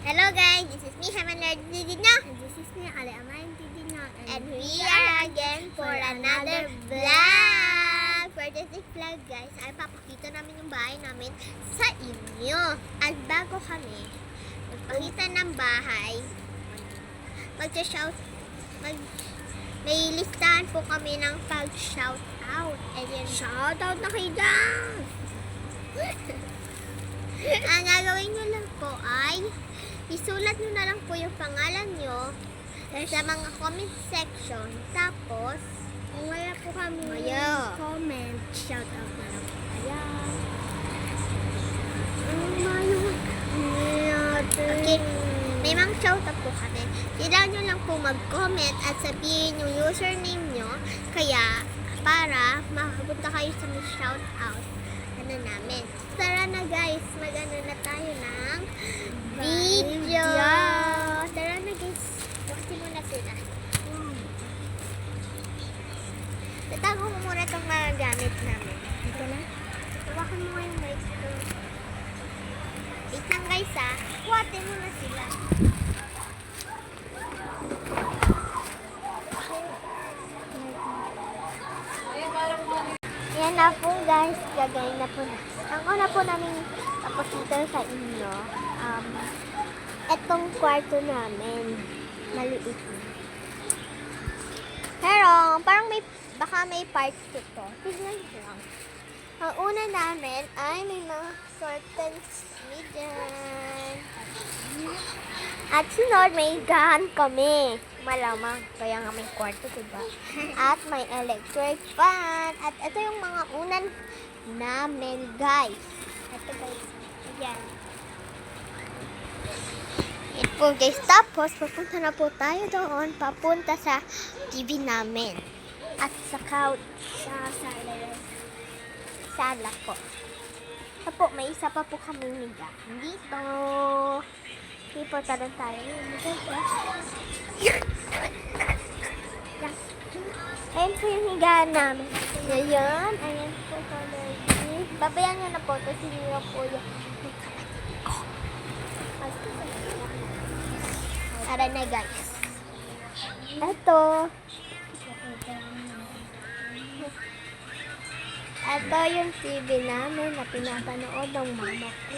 Hello guys, this is me, Hamanler Didino. And this is me, Ali Amain Didino. And we are again for another vlog. For this vlog guys, ay papakita namin yung bahay namin sa inyo. At bago kami magpakita ng bahay, may listahan po kami ng pag-shoutout. And then, Shoutout na kayo dyan! ang gagawin nyo lang po ay isulat nyo na lang po yung pangalan nyo sa mga comment section. Tapos, Kung wala po kami Maya. comment, shoutout na lang po kaya. okay, may mga shoutout po kami. Kailangan nyo lang po mag-comment at sabihin yung username nyo. Kaya, para makapunta kayo sa may shoutout namin. Tara na guys, mag-ano na tayo ng video. Tara na guys, wakti muna sila. Tatago ko muna itong mga gamit namin. Ito na? Tawakan mo nga yung mic ko. Wait lang guys ha, wakti muna sila. Yan na po guys, gagawin na po na. Ang una po namin papakita sa inyo, etong kwarto namin, maliit na. Pero, parang baka may part 2 to. Tignan nyo lang. Ang una namin ay may mga curtains dyan. At sunod, may gahan kami. Malamang, kaya nga may kwarto, diba? At may electric fan. At ito yung mga unan namin, guys. Ito, guys. Ayan. Ito po, guys. Tapos, papunta na po tayo doon. Papunta sa TV namin. At sa couch. Sa sala. Sala po. Ito po, may isa pa po kami niga. Dito. Hindi po, talon tayo. Ayan po yung higaan namin. Ngayon, ayan po talaga. Babayan nyo na po. Tapos hindi nyo po yung Tara na guys. Ito yung TV namin na pinapanood ng mama ko.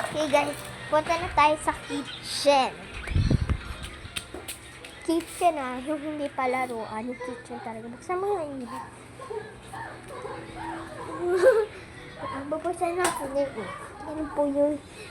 Okay guys, punta na tayo sa kitchen. Kitchen yung hindi pa laruan, yung kitchen talaga. Buksan mo yung inyo. Ang babasan natin yan po yung